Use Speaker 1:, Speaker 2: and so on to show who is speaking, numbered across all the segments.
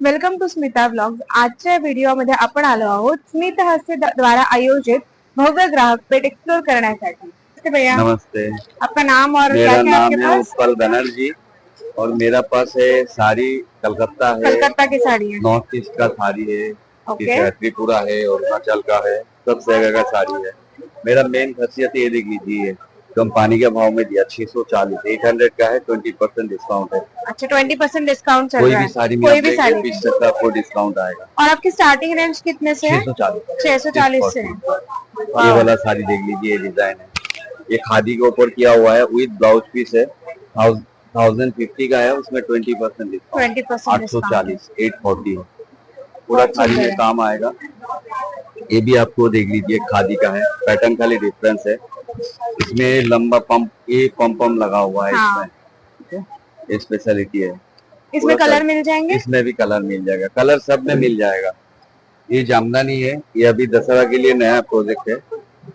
Speaker 1: Welcome to Smita blogs. आजच्या व्हिडिओमध्ये आपण आलो आहोत स्मित हास्य द्वारा आयोजित भव्य ग्राहक पेठ एक्सप्लोर करण्यासाठी। नमस्ते भैया।
Speaker 2: नमस्ते।
Speaker 1: आपका नाम और
Speaker 2: मेरा
Speaker 1: क्या क्या
Speaker 2: नाम
Speaker 1: आपके
Speaker 2: है
Speaker 1: पास?
Speaker 2: उत्पल बनर्जी और मेरा पास है साड़ी कलकत्ता है,
Speaker 1: कलकत्ता की साड़ी है।
Speaker 2: नॉर्थ ईस्ट का साड़ी है,
Speaker 1: ओके।
Speaker 2: त्रिपुरा है, अरुणाचल का है, सब जगह का साड़ी है। मेरा मेन खासियत ये देख लीजिए, कंपनी के भाव में दिया 640, 800 का है, 20% डिस्काउंट है।
Speaker 1: अच्छा, 20% डिस्काउंट चल
Speaker 2: कोई
Speaker 1: रहा
Speaker 2: भी
Speaker 1: है।
Speaker 2: साड़ी में
Speaker 1: कोई
Speaker 2: आप
Speaker 1: भी
Speaker 2: लेंगे
Speaker 1: साड़ी
Speaker 2: 20% का आपको डिस्काउंट आएगा।
Speaker 1: और आपकी स्टार्टिंग रेंज कितने से है?
Speaker 2: 640।
Speaker 1: 640 से है।
Speaker 2: ये वाला साड़ी देख लीजिए, डिजाइन है, ये खादी के ऊपर किया हुआ है, विद ब्लाउज पीस है, 1050 का है, उसमें 20% डिस्काउंट,
Speaker 1: 20%
Speaker 2: 840, 840 है, पूरा खादी में काम आएगा। ये भी आपको देख लीजिए, खादी का है, पैटर्न खाली डिफरेंस है, इसमें लंबा पंप, ये पम लगा हुआ है।
Speaker 1: हाँ।
Speaker 2: इसमें ये स्पेशलिटी है।
Speaker 1: इसमें कलर मिल जाएंगे?
Speaker 2: इसमें भी कलर मिल जाएगा, कलर सब में मिल जाएगा। ये जामदानी है, ये अभी दशहरा के लिए नया प्रोजेक्ट है।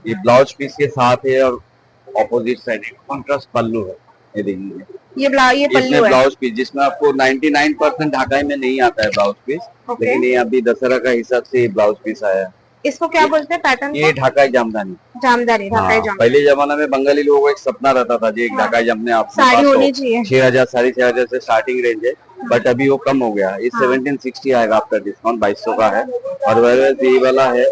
Speaker 2: ये ब्लाउज पीस के साथ है और ऑपोजिट साइड कॉन्ट्रास्ट पल्लू है। ये देखिए,
Speaker 1: ये पल्लू है।
Speaker 2: ब्लाउज पीस जिसमें आपको 99% ढाकाई में नहीं आता है ब्लाउज पीस, लेकिन ये अभी दशहरा का हिसाब से ये ब्लाउज पीस आया है।
Speaker 1: इसको क्या बोलते हैं पैटर्न?
Speaker 2: ये ढाकाई जामदानी।
Speaker 1: ढाकाई जामदानी।
Speaker 2: पहले जमाना में बंगाली लोगों को एक सपना रहता था, एक ढाकाई जामने आप
Speaker 1: साड़ी होनी चाहिए।
Speaker 2: 6000 6,500 से स्टार्टिंग रेंज है, बट अभी वो कम हो गया। ये 1760 आएगा आपका डिस्काउंट, 2200 का है। और ये वाला है,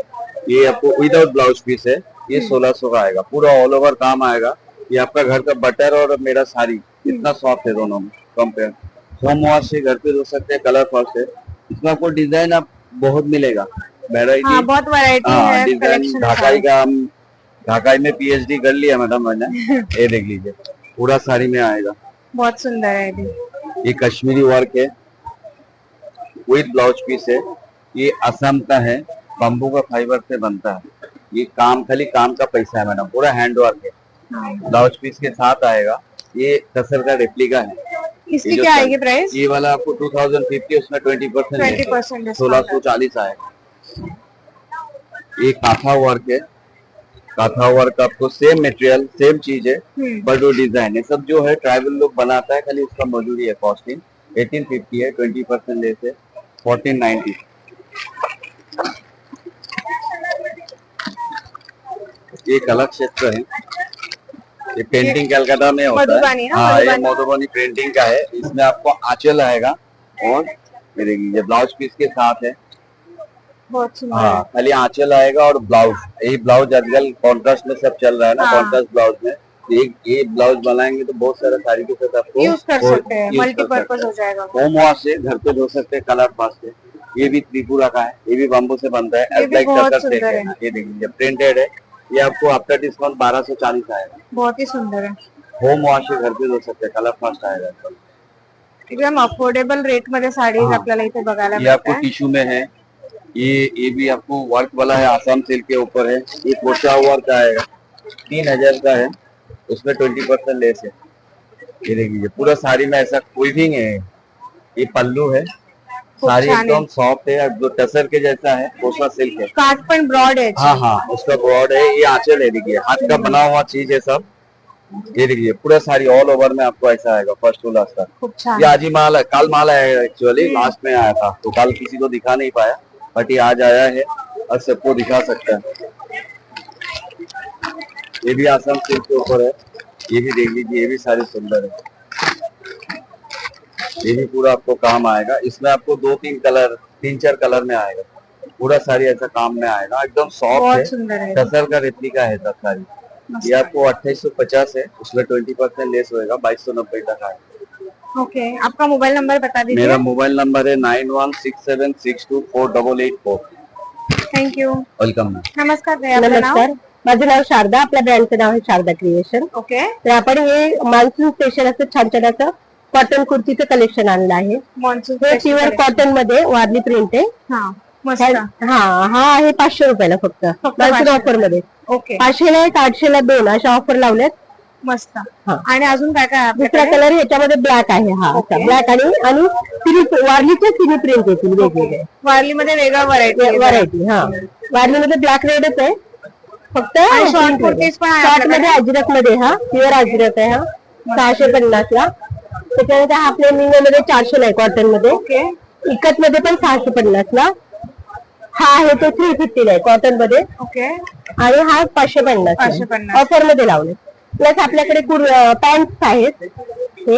Speaker 2: ये आपको विदाउट ब्लाउज पीस है, ये 1600 का आएगा, पूरा ऑल ओवर काम आएगा। ये आपका घर का बटर और मेरा साड़ी इतना सॉफ्ट है, दोनों में कंपेयर। होम वॉश से घर पे धो सकते हैं, कलर फर्स्ट है। इसमें आपको डिजाइन आप बहुत मिलेगा, वैरायटी,
Speaker 1: बहुत वैरायटी है।
Speaker 2: डिजाइन ढाकाई का, हम ढाकाई में पीएचडी कर लिया मैडम मैंने। ये देख लीजिए, पूरा साड़ी में आएगा,
Speaker 1: बहुत सुंदर है।
Speaker 2: ये कश्मीरी वर्क है, विद ब्लाउज पीस है, ये असम का है, बम्बू का फाइबर से बनता है। ये काम खाली काम का पैसा है मैडम, पूरा हैंड वर्क है, ब्लाउज पीस के साथ आएगा। ये कसर का रेप्लिका है।
Speaker 1: इसकी क्या आएगी प्राइस?
Speaker 2: ये वाला आपको 2050, उसमें 20% 1640 आएगा। ये काथा वर्क है, काथा वर्क आपको सेम मटेरियल सेम चीज है, बट वो डिजाइन है सब जो है ट्राइबल लोग बनाता है, खाली उसका मजदूरी है। कॉस्टिंग 1850 है, 20% लेस है, 1490। ये अलग क्षेत्र है, ये पेंटिंग कलकत्ता में होता है। हाँ, ये मधुबनी पेंटिंग का है। इसमें आपको आंचल आएगा और ये ब्लाउज पीस के साथ है।
Speaker 1: बहुत सुंदर।
Speaker 2: हाँ, खाली आंचल आएगा और ब्लाउज, यही ब्लाउज आजकल कॉन्ट्रास्ट में सब चल रहा है ना। कॉन्ट्रास्ट ब्लाउज में ये ब्लाउज बनाएंगे तो बहुत सारा साड़ी के साथ आपको
Speaker 1: यूज कर सकते हैं, मल्टीपर्पज हो जाएगा।
Speaker 2: होम वॉश से घर पे धो सकते हैं, कलर फास्ट है। ये भी त्रिपुरा का है, ये भी बम्बू से बनता है।
Speaker 1: ये
Speaker 2: देखिए प्रिंटेड है, ये आपको आफ्टर डिस्काउंट 1240 आएगा।
Speaker 1: बहुत ही सुंदर है।
Speaker 2: होम वॉश से घर पे धो सकते हैं, कलर फास्ट आएगा,
Speaker 1: एकदम अफोर्डेबल रेट मध्ये साडीज आपल्याला इथे बघायला
Speaker 2: मिळतात। ये आपको टिश्यू में है, ये भी आपको वर्क वाला है, आसाम सिल्क के ऊपर है। ये कोशा वर्क आएगा, 3000 का है, उसमें 20% लेस है। ये देखिए, पूरा साड़ी में ऐसा वीविंग है। ये पल्लू है, साड़ी एकदम सॉफ्ट है, जो टसर के जैसा है, कोसा सिल्क है।
Speaker 1: काट पण ब्रॉड है।
Speaker 2: हाँ, उसका ब्रॉड है। ये आंचल है, देखिए हाथ का बना हुआ चीज है सब। ये देखिए, पूरा साड़ी ऑल ओवर में आपको ऐसा आएगा, फर्स्ट टू लास्ट तक। ये आज ही माल है, कल माल आया एक्चुअली, लास्ट में आया था तो कल किसी को दिखा नहीं पाया, बट ये आज आया है और सबको दिखा सकता है। ये भी आसाम सिल्क के ऊपर है, ये भी देख लीजिए, ये भी सारी सुंदर है। ये भी पूरा आपको काम आएगा। इसमें आपको 2-3 कलर, 3-4 कलर में आएगा, पूरा साड़ी ऐसा काम में आएगा, एकदम सॉफ्ट है, कसर का रेप्लिका है सब साड़ी। ये आपको 2850 है, उसमें 20% लेस होएगा, 2290 तक आएगा।
Speaker 1: ओके, आपका मोबाइल नंबर बता दीजिए।
Speaker 2: मेरा मोबाइल नंबर है 9167624884।
Speaker 1: Thank you.
Speaker 2: वेलकम।
Speaker 1: नमस्कार।
Speaker 3: नमस्कार, माझं नाव शारदा, आपल्या ब्रँडचं नाव आहे शारदा क्रिएशन।
Speaker 1: ओके,
Speaker 3: तर आपण हे मान्सून स्पेशल असं छान छान असं कॉटन कुर्तीचं कलेक्शन आणलं आहे।
Speaker 1: मॉन्सून
Speaker 3: हे प्युअर कॉटन मध्ये वारली प्रिंट आहे। हा आहे 500 रुपयाला फक्त मान्सून ऑफर मध्ये।
Speaker 1: ओके,
Speaker 3: 500ला 1, 800ला 2 अशा ऑफर लावल्यात।
Speaker 1: मस्त। आणि अजून काय काय?
Speaker 3: दुसरा कलर ह्याच्यामध्ये ब्लॅक आहे, हा ब्लॅक आणि वारलीचे तिन्ही प्रिंट येतील वेगवेगळे।
Speaker 1: वारली मध्ये वेगळा
Speaker 3: व्हरायटी, हा वारली मध्ये ब्लॅक रेडच आहे फक्त।
Speaker 1: शॉर्ट कुर्तीज पण
Speaker 3: शॉर्ट मध्ये अजरक मध्ये, हा प्युअर अजरक आहे, हा 650 ला। त्याच्यानंतर हा प्लेन मध्ये 400 ला आहे कॉटन मध्ये। इकत मध्ये पण 650 ला. हा आहे तो 350 आहे कॉटन मध्ये.
Speaker 1: ओके.
Speaker 3: आणि हा 550
Speaker 1: 550.
Speaker 3: ऑफर मध्ये लावले. प्लस आपल्याकडे पॅन्ट आहेत हे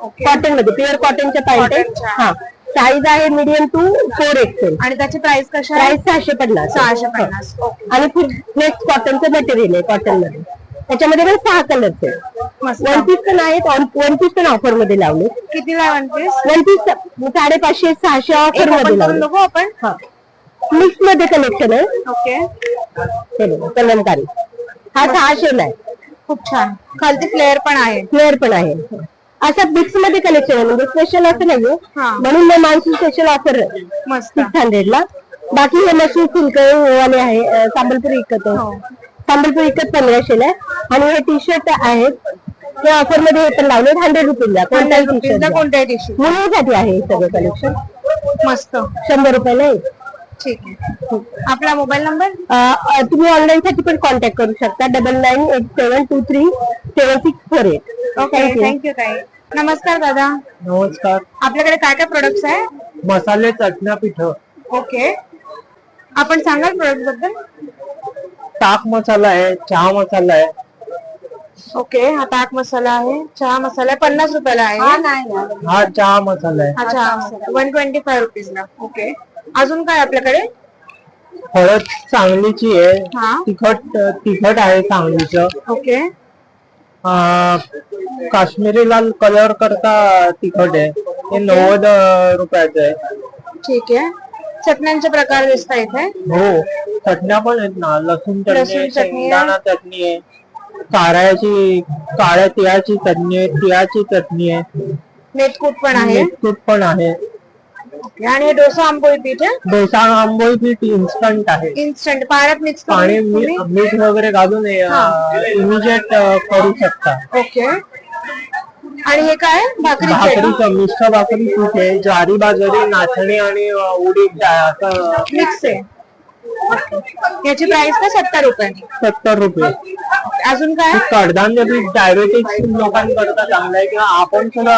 Speaker 3: कॉटन मध्ये, प्युअर कॉटनच्या पॅन्ट आहेत. हा साईज आहे मीडियम टू 4XL.
Speaker 1: आणि त्याची प्राइस कशी आहे?
Speaker 3: प्राइस 650.
Speaker 1: 650.
Speaker 3: आणि फ्लेक्स कॉटनचं मटेरियल आहे कॉटन मध्ये. त्याच्यामध्ये पण 6 कलर्स आहेत.
Speaker 1: मस्त.
Speaker 3: वन पीस पण आहेत, वन पीस पण ऑफर मध्ये लावले.
Speaker 1: कितीला आहे one piece?
Speaker 3: One piece 550 600 offer मध्ये लावले.
Speaker 1: बघू आपण.
Speaker 3: मिक्स मध्ये कलेक्शन आहे.
Speaker 1: ओके.
Speaker 3: हे बघा, कलमकारी हा 600 ला आहे.
Speaker 1: खूप छान. खालती फ्लेअर पण आहे.
Speaker 3: फ्लेअर पण आहे. असं मिक्स मध्ये कलेक्शन आहे, म्हणजे स्पेशल असं नाहीये.
Speaker 1: हा.
Speaker 3: म्हणून मग मान्सून स्पेशल ऑफर
Speaker 1: मस्त.
Speaker 3: 600 ला. बाकी हे मशीन सिल्क वाले आहे, संबलपुरी इकत आहे. संबलपुरी इकत 1500 ला आहे. आणि हे टी शर्ट आहेत ते ऑफर मध्ये हे पण लावले 100 रुपीला. कोणत्याही टी शर्ट
Speaker 1: कोणत्याही टिश्यू
Speaker 3: मुलींसाठी आहे हे सगळं कलेक्शन.
Speaker 1: मस्त.
Speaker 3: 100 रुपयाला आहे.
Speaker 1: ठीक आहे. आपला मोबाईल नंबर?
Speaker 3: तुम्ही ऑनलाईन साठी पण कॉन्टॅक्ट करू शकता. 9987237648.
Speaker 1: ओके. थँक्यू ताई. नमस्कार दादा.
Speaker 4: नमस्कार.
Speaker 1: आपल्याकडे काय काय प्रोडक्ट्स आहे?
Speaker 4: मसाले चटण्या पिठ,
Speaker 1: ओके. आपण सांगाल प्रोडक्ट बद्दल?
Speaker 4: ताक मसाला आहे, चहा मसाला आहे.
Speaker 1: ओके. हा ताक मसाला आहे, चहा मसाला आहे, 50 रुपयाला आहे.
Speaker 4: हा चहा मसाला आहे.
Speaker 1: अच्छा. 125 रुपीजला. ओके. अजून काय आपल्याकडे?
Speaker 4: हळद सांगलीची आहे.
Speaker 1: हा.
Speaker 4: तिखट आहे सांगलीचं.
Speaker 1: ओके.
Speaker 4: काश्मीरी लाल कलर करता तिखट आहे, हे 90 रुपयाचं आहे. ठीक
Speaker 1: आहे. चटण्यांचे प्रकार दिसत इथे.
Speaker 4: हो, चटण्या पण आहेत ना. लसूण चटणी आहे, शेंगदाणा चटणी आहे, काळ्या तिळाची चटणी आहे, तिळाची चटणी आहे,
Speaker 1: मेथकूट पण आहे.
Speaker 4: मेथकूट पण आहे.
Speaker 1: आणि हे डोसा आंबोळी पीठ आहे.
Speaker 4: डोसा आंबोळी पीठ इन्स्टंट आहे.
Speaker 1: इन्स्टंट पाण्यात मिक्स
Speaker 4: पाणी मीठ वगैरे घालून इमिजिएट करू शकता.
Speaker 1: ओके. आणि हे काय?
Speaker 4: भाकरीचं मिश्र भाकरी पीठ आहे, ज्वारी बाजरी नाचणी आणि उडीद डाळ असं
Speaker 1: मिक्स आहे. याची प्राइस का 70 रुपये?
Speaker 4: 70 रुपये.
Speaker 1: अजून काय?
Speaker 4: कडधान्य पीठ डायबेटिक्स लोकांकरता चांगलं आहे, किंवा आपण सुद्धा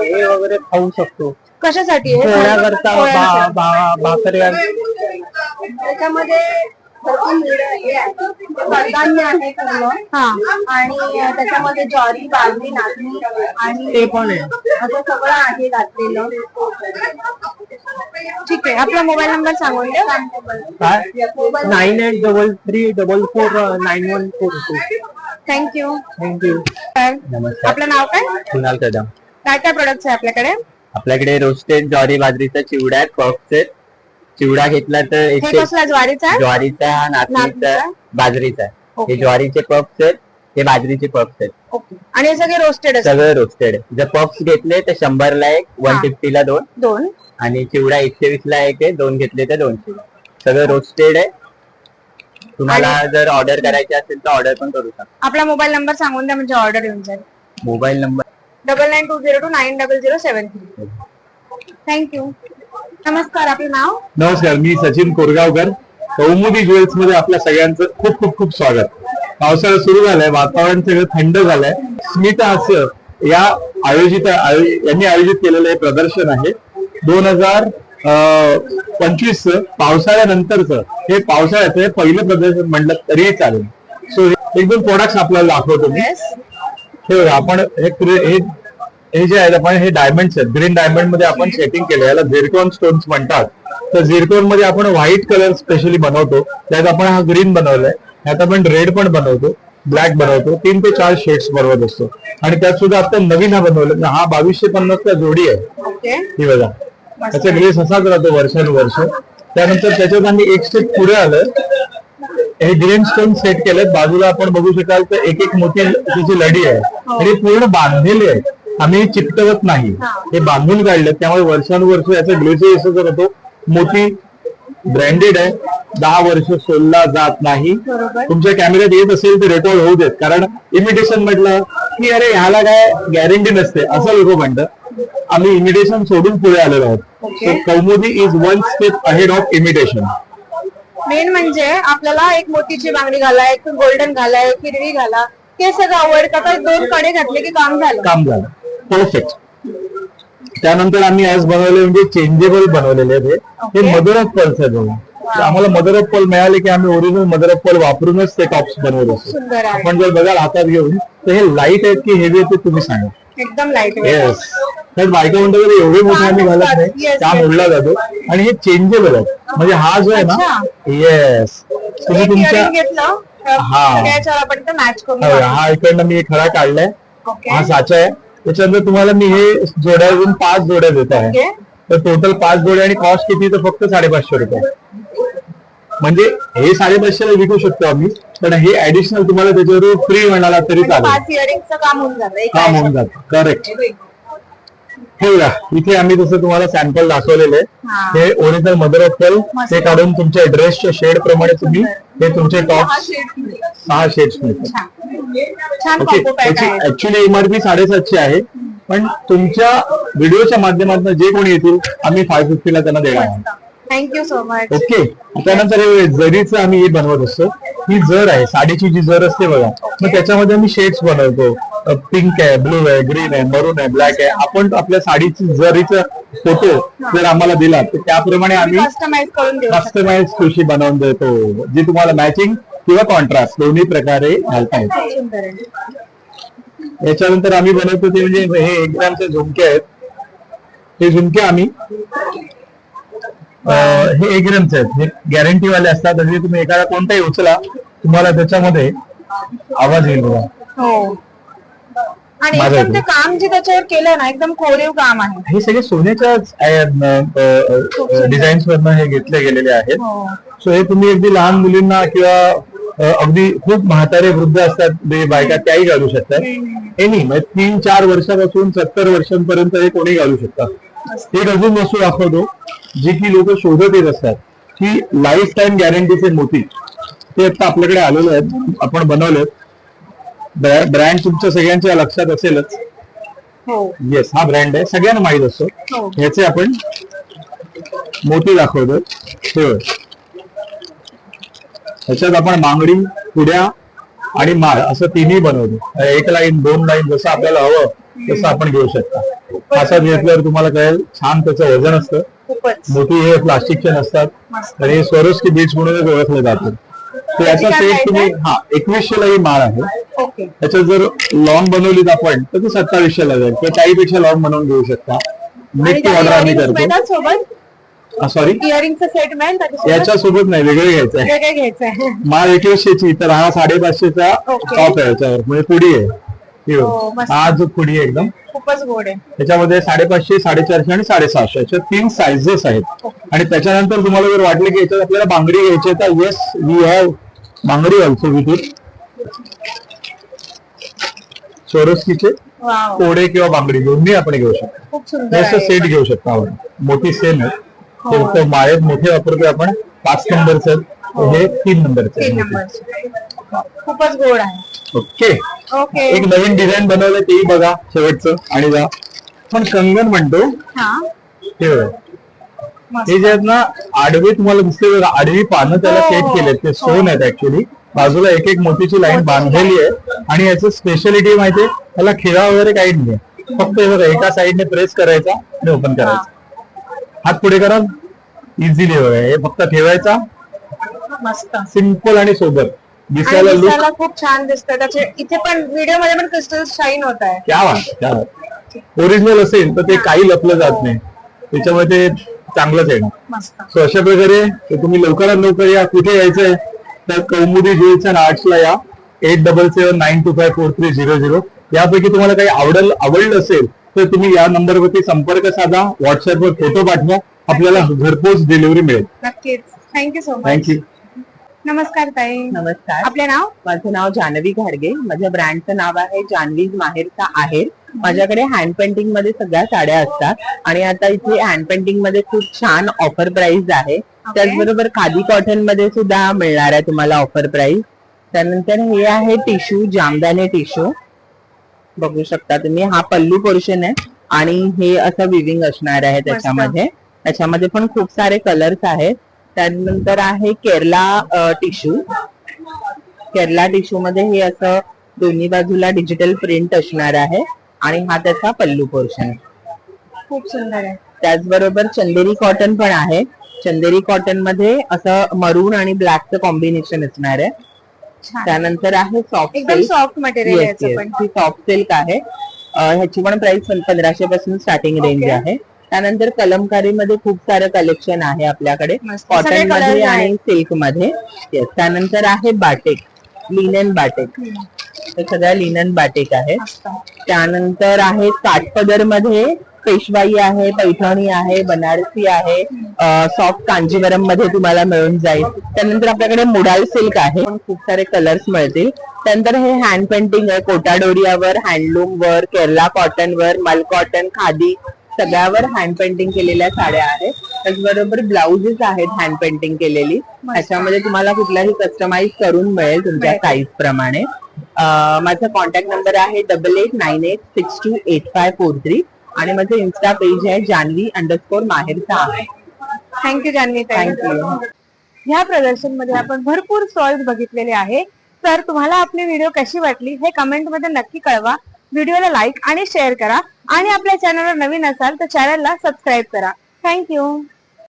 Speaker 4: हे वगैरे खाऊ शकतो.
Speaker 1: कशासाठी?
Speaker 4: पोळ्या करता, भाकरी.
Speaker 3: त्याच्यामध्ये कडधान्य आहे पूर्ण. आणि त्याच्यामध्ये ज्वारी बाजरी नाचणी आणि
Speaker 4: ते पण आहे.
Speaker 3: असं सगळं आहे घातलेलं.
Speaker 1: ठीक आहे. आपला मोबाईल नंबर सांगून द्या.
Speaker 4: काय? 9844949142.
Speaker 1: थँक्यू.
Speaker 4: थँक्यू.
Speaker 1: आपलं नाव काय?
Speaker 2: कुणाल कदम.
Speaker 1: काय काय प्रोडक्ट्स आहे आपल्याकडे?
Speaker 2: आपल्याकडे रोस्टेड ज्वारी बाजरीचा चिवडा आहे, पफ्स आहेत. चिवडा घेतला तर
Speaker 1: हे कसला? ज्वारीचा?
Speaker 2: ज्वारीचा, नाचणीचा, बाजरीचा. हे ज्वारीचे पफ्स आहेत, हे बाजरीचे पफ्स आहेत.
Speaker 1: ओके. आणि हे सगळे रोस्टेड असतात?
Speaker 2: सगळं रोस्टेड. जर पफ्स घेतले तर 100 ला एक, 150 ला 2. आणि चिवडा 120 ला एक आहे, 2 घेतले तर 200. सगळं रोस्टेड आहे. तुम्हाला जर ऑर्डर करायची असेल तर ऑर्डर पण करू शकता.
Speaker 1: आपला मोबाईल नंबर सांगून द्या, म्हणजे ऑर्डर येऊन जाईल.
Speaker 2: Mobile number
Speaker 1: 9920290073. थँक्यू. नमस्कार. आपलं नाव?
Speaker 5: नमस्कार, मी सचिन कोरगावकर. कौमुदी ज्वेल्स मध्ये आपल्या सगळ्यांचं खूप खूप खूप स्वागत. पावसाळा सुरू झालाय, वातावरण सगळं थंड झालंय. स्मित हास्य यांनी आयोजित केलेलं हे प्रदर्शन आहे 2025 पावसाळ्यानंतरचं. हे पावसाळ्याचं पहिलं प्रदर्शन म्हटलं तरीही चालेल. सो एक दोन प्रोडक्ट्स आपल्याला दाखवतो मी. हे आपण हे जे आहेत, आपण हे डायमंड्स आहेत. ग्रीन डायमंड मध्ये आपण सेटिंग केलं, याला झिरकॉन स्टोन्स म्हणतात. तर झिरकॉन मध्ये आपण व्हाईट कलर स्पेशली बनवतो. त्यात आपण हा ग्रीन बनवलाय, त्यात आपण रेड पण बनवतो, ब्लॅक बनवतो. 3 ते 4 शेड्स बनवत असतो. आणि त्यात सुद्धा आता नवीन हा बनवलं, हा 2250 ला जोडी आहे. ही बघा, त्याचा ग्रेस असाच राहतो वर्षानुवर्ष. त्यानंतर त्याच्यात आम्ही एक स्टेप पुढे आलं, हे ग्रीन स्टोन सेट केलेत. बाजूला आपण बघू शकाल तर एक एक मोठी त्याची लढी आहे, आणि पूर्ण बांधलेली आहे. आम्ही चिकटवत नाही, हे बांधून काढले. त्यामुळे वर्षानुवर्ष याचा ग्लेसिस असं होतो. मोठी ब्रँडेड आहे, 10 वर्ष सोलला जात नाही. तुमच्या कॅमेऱ्यात येत असेल तर रेकॉर्ड होऊ देत, कारण इमिटेशन म्हटलं की अरे ह्याला काय गॅरंटी नसते असं लोक म्हणतात. आम्ही इमिटेशन सोडून पुढे आलेलो आहोत. Kaumudi is 1 step ahead of imitation.
Speaker 1: Main म्हणजे आपल्याला एक मोतीची बांगडी घाला, एक गोल्डन घाला, एक हिरवी घाला, हे सगळं अवॉइड करता 2 कडे घातले की काम झालं.
Speaker 5: परफेक्ट. त्यानंतर आम्ही आज बनवले म्हणजे चेंजेबल बनवलेले आहेत हे
Speaker 1: Okay.
Speaker 5: मदर ऑफ पर्ल्स आहेत बघा. तर आम्हाला मदर ऑफ पर्ल मिळाले की आम्ही ओरिजिनल मदर ऑफ पर्ल वापरूनच ते टॉप्स बनवत असतो.
Speaker 1: सुंदर आहे.
Speaker 5: आपण जर बघाल हातात घेऊन तर हे लाईट आहेत की हेवी आहेत ते तुम्ही सांगा.
Speaker 1: एकदम लाईट
Speaker 5: येस, तर बायका म्हणतात "अरे, एवढे मोठे आम्ही घालत नाही,
Speaker 1: Yes,
Speaker 5: काम
Speaker 1: yes.
Speaker 5: ओढला जातो आणि हे चेंजेबल आहे म्हणजे हा जो आहे ना
Speaker 1: अच्छा.
Speaker 5: येस तुम्ही तुमच्या
Speaker 1: घेतलं
Speaker 5: हा.
Speaker 1: त्याच्यावर आपण ते मॅच करून
Speaker 5: हो, हा इकडनं मी एक खडा काढलाय,
Speaker 1: ओके
Speaker 5: हा साचा आहे. त्याच्यानंतर तुम्हाला मी हे जोड्या अजून 5 जोड्या देत आहे.
Speaker 1: ओके
Speaker 5: तर टोटल 5 जोड्या आणि कॉस्ट किती तर फक्त 550 रुपये. म्हणजे हे 550 विकू शकतो आम्ही, पण हे ऍडिशनल तुम्हाला त्याच्यावर फ्री म्हणाला तरी चालेल.
Speaker 1: 5 इयरिंगचं काम होऊन जातं एका
Speaker 5: काम होऊन जातं. करेक्ट. हे बघा इथे आम्ही जसं तुम्हाला सॅम्पल दाखवलेलं
Speaker 1: हा.
Speaker 5: आहे हे ओरिजिनल मदर ऑफ पर्ल
Speaker 1: मस्त.
Speaker 5: ते काढून तुमच्या ड्रेसच्या शेड प्रमाणे तुम्ही हे तुमचे टॉप 6 शेड्स मिळतात.
Speaker 1: छान
Speaker 5: ओके,
Speaker 1: कॉम्बो पॅक
Speaker 5: त्याची
Speaker 1: आहे.
Speaker 5: ऍक्च्युली एमआरपी 750 आहे, पण तुमच्या व्हिडिओच्या माध्यमातून जे कोणी येतील आम्ही 550 ला त्यांना देणार आहोत.
Speaker 1: Thank you so much.
Speaker 5: ओके. त्यानंतर हे जरीचं आम्ही हे बनवत असतो. ही जर आहे साडीची जी जर असते बघा, मग त्याच्यामध्ये आम्ही शेड्स बनवतो. पिंक आहे, ब्लू आहे, ग्रीन आहे, मरून आहे, ब्लॅक आहे. आपण आपल्या साडीची जरीचा फोटो जर आम्हाला दिला तर त्याप्रमाणे आम्ही
Speaker 1: कस्टमाइज करून देऊ शकतो.
Speaker 5: कस्टमाइज खुशी बनवून देतो, जी तुम्हाला मॅचिंग किंवा कॉन्ट्रास्ट दोन्ही प्रकारे घालता येते.
Speaker 1: सुंदर आहे.
Speaker 5: याच्यानंतर आम्ही बनवतो ते म्हणजे हे 1 ग्रामचे झुमके आहेत. हे झुमके आम्ही हे 1 ग्रामचे आहेत, हे गॅरंटी वाले असतात. म्हणजे तुम्ही एखादा कोणताही उचला तुम्हाला त्याच्यामध्ये आवाज येईल बघा.
Speaker 1: हो आणि
Speaker 5: माझ्या
Speaker 1: एकदम ते काम जे त्याच्यावर केलं ना एकदम कोरीव काम आहे.
Speaker 5: हे सगळे सोन्याच्या डिझाईन्स वरनं हे घेतले गेलेले आहेत.
Speaker 1: हो
Speaker 5: सो हे तुम्ही अगदी लहान मुलींना किंवा अगदी खूप म्हातारे वृद्ध असतात जे बायका त्याही घालू शकतात. एनी म्हणजे 3-4 वर्षापासून 70 वर्षांपर्यंत हे कोणी घालू शकतात. एक अजून वस्तू दाखवतो जी की लोक शोधत येत असतात की लाईफ टाइम गॅरंटीचे मोती. ते आता आपल्याकडे आलेले आहेत, आपण बनवलेत. ब्रँड तुमच्या सगळ्यांच्या लक्षात असेलच.
Speaker 1: हो
Speaker 5: येस, हा ब्रँड आहे, सगळ्यांना माहित असतो.
Speaker 1: हो
Speaker 5: ह्याचे आपण मोती दाखवतो. ह्याच्यात आपण बांगडी, पुड्या आणि माळ असं तिन्ही बनवतो. 1 लाईन 2 लाईन जसं आपल्याला हवं तसं आपण घेऊ शकता. हातात घेतल्यावर तुम्हाला कळेल छान त्याचं वजन असतं.
Speaker 1: खूपच
Speaker 5: मोती हे प्लास्टिकचे नसतात आणि स्वरोस्की बीच म्हणूनच ओळखले जातात. तर याचा
Speaker 1: काय
Speaker 5: सेट
Speaker 1: price
Speaker 5: तुम्ही
Speaker 1: आहे?
Speaker 5: 2100 ला ही माळ आहे.
Speaker 1: ओके
Speaker 5: त्याच्यात जर लॉंग बनवलीत आपण तर ती 2700 ला जाईल किंवा त्याहीपेक्षा लॉंग बनवून घेऊ शकता. नेक्स्ट ऑर्डर आम्ही करतो.
Speaker 1: सोबत
Speaker 5: सॉरी,
Speaker 1: इयरिंगचं सेट मिळेल त्याच्यासोबत?
Speaker 5: याच्यासोबत नाही, वेगळं घ्यायचं आहे.
Speaker 1: वेगळं घ्यायचंय.
Speaker 5: माळ 2100 तर हा 550चा
Speaker 1: Okay.
Speaker 5: टॉप आहे याच्यावर, म्हणजे पुडी आहे. हे बघ.
Speaker 1: हो, मस्त.
Speaker 5: हा जो पुडी आहे एकदम
Speaker 1: खूपच गोड आहे.
Speaker 5: त्याच्यामध्ये 550, 450 आणि 750 याच्या 3 साइजेस आहेत. आणि त्याच्यानंतर तुम्हाला जर वाटलं की याच्यात आपल्याला बांगडी घ्यायची आहे तर येस, वी हॅव बांगडी ऑल्सो विथ इट. चोरस्कीचे
Speaker 1: वाव
Speaker 5: कोडे किंवा बांगडी दोन्ही आपण घेऊ शकतो.
Speaker 1: खूप सुंदर
Speaker 5: असं
Speaker 1: आहे.
Speaker 5: सेट घेऊ शकतो आपण. मोठी सेम आहे.
Speaker 1: हो.
Speaker 5: ते फक्त माळेत मोठे वापरतोय आपण 5 नंबरचे आहेत. हे 3 नंबरचे
Speaker 1: 3
Speaker 5: आहेत.
Speaker 1: नंबर खूपच गोड आहे.
Speaker 5: ओके.
Speaker 1: ओके
Speaker 5: एक नवीन डिझाईन बनवलं तेही बघा शेवटचं आणि जा. पण कंगन म्हणतो
Speaker 1: हा
Speaker 5: हे बघा.
Speaker 1: मस्त.
Speaker 5: हे जे आहेत ना आडवे तुम्हाला दिसते बघा, आडवी पानं त्याला
Speaker 1: हो,
Speaker 5: सेट
Speaker 1: हो.
Speaker 5: केलेत. ते स्टोन आहेत ऍक्च्युली. बाजूला एक एक मोतीची लाईन बांधलेली आहे आणि याचं स्पेशालिटी माहितीये, त्याला खिळा वगैरे काही नाहीये. फक्त हे बघा एका साईडने प्रेस करायचा आणि ओपन करायचा. हात पुढे करा, इझिली बघा. हे फक्त ठेवायचा,
Speaker 1: मस्त
Speaker 5: सिंपल आणि सोबत दिसायला
Speaker 1: आणि
Speaker 5: लुक.
Speaker 1: दिसायला खूप छान दिसतं. त्याचे इथे पण व्हिडिओ मध्ये पण क्रिस्टल शाईन होत आहे.
Speaker 5: क्या बात, क्या बात. ओरिजिनल असेल तर ते काही लपलं जात नाही, त्याच्यामुळे ते चांगलंच आहे.
Speaker 1: मस्त
Speaker 5: सो अशा प्रकारे ते तुम्ही लवकरात लवकर या. कुठे यायचंय तर कौमुदी ज्वेल्स अँड आर्ट्सला या. 8779254300. यापैकी तुम्हाला काही आवडलं असेल तर तुम्ही या नंबरवरती संपर्क साधा, व्हॉट्सअपवर फोटो पाठवा, आपल्याला घरपोच डिलिव्हरी मिळेल.
Speaker 1: नक्कीच. Thank you so much.
Speaker 5: थँक्यू.
Speaker 1: नमस्कार ताई.
Speaker 6: नमस्कार,
Speaker 1: आपले नाव?
Speaker 6: माझं नाव जानवी घाडगे. माझ्या ब्रँडचं नाव आहे जानवीज माहेरचा आहेर. माझ्याकडे हँड पेंटिंग मध्ये सगळ्या साड्या असतात आणि आता इथे हँड पेंटिंग मध्ये खूप छान ऑफर प्राइस आहे. त्याचबरोबर खादी कॉटन मध्ये सुद्धा मिळणार आहे तुम्हाला ऑफर प्राइस. त्यानंतर हे आहे टिश्यू, जामदानी टिश्यू बघू शकता तुम्ही. हा पल्लू पोर्शन आहे आणि हे असं विविंग असणार आहे त्याच्यामध्ये. त्याच्यामध्ये पण खूप सारे कलर्स आहेत. त्यानंतर आहे केरला टिश्यू. केरला टिश्यू मध्ये हे असं दोन्ही बाजूला डिजिटल प्रिंट असणार आहे आणि हा त्याचा पल्लू पोर्शन आहे.
Speaker 1: खूप सुंदर आहे.
Speaker 6: त्याचबरोबर चंदेरी कॉटन पण आहे. चंदेरी कॉटन मध्ये असं मरून आणि ब्लॅकचं कॉम्बिनेशन असणार आहे.
Speaker 1: छान.
Speaker 6: त्यानंतर आहे सॉफ्ट
Speaker 1: एकदम
Speaker 6: सिल्क.
Speaker 1: सॉफ्ट मटेरियल आहे याचं पण.
Speaker 6: ही सॉफ्ट सिल्क आहे. ह्याची पण प्राइस 1500 पासून स्टार्टिंग रेंज
Speaker 1: Okay.
Speaker 6: आहे. त्यानंतर कलमकारी मध्ये खूप सारं कलेक्शन आहे आपल्याकडे,
Speaker 1: मस्त. सगळे
Speaker 6: कॉटन मध्ये
Speaker 1: colours
Speaker 6: आणि
Speaker 1: आहेत.
Speaker 6: सिल्क मध्ये. Yes. त्यानंतर आहे बाटिक, लिनन बाटिक. हे सगळ्या लिनन बाटिक आहे.
Speaker 1: मस्त.
Speaker 6: त्यानंतर आहे काठपदर मध्ये पेशवाई आहे, पैठणी आहे, बनारसी आहे, सॉफ्ट कांजीवरम मध्ये तुम्हाला मिळून जाईल. त्यानंतर आपल्याकडे मुडाल सिल्क आहे, खूप सारे कलर्स मिळतील. त्यानंतर हे हँड पेंटिंग आहे, कोटाडोरियावर, हँडलूम वर, केरला कॉटन वर, मल कॉटन, खादी सगळ्यावर हँड पेंटिंग केलेल्या साड्या आहेत. त्याचबरोबर ब्लाउजेस आहेत हँड पेंटिंग केलेली. त्याच्यामध्ये तुम्हाला कुठलाही कस्टमाइज करून मिळेल तुमच्या साईज प्रमाणे. माझा कॉन्टॅक्ट नंबर आहे 8898628543 आणि माझं इन्स्टा पेज आहे जानवी_माहेरचा आहे.
Speaker 1: थँक्यू जानवी.
Speaker 6: थँक्यू.
Speaker 1: ह्या प्रदर्शन मध्ये आपण भरपूर स्टॉल्स बघितलेले आहे. तर तुम्हाला आपली व्हिडिओ कशी वाटली हे कमेंट मध्ये नक्की कळवा. व्हिडिओला लाईक आणि शेअर करा आणि आपल्या चॅनलवर नवीन असाल तर चॅनलला सबस्क्राईब करा. थँक्यू.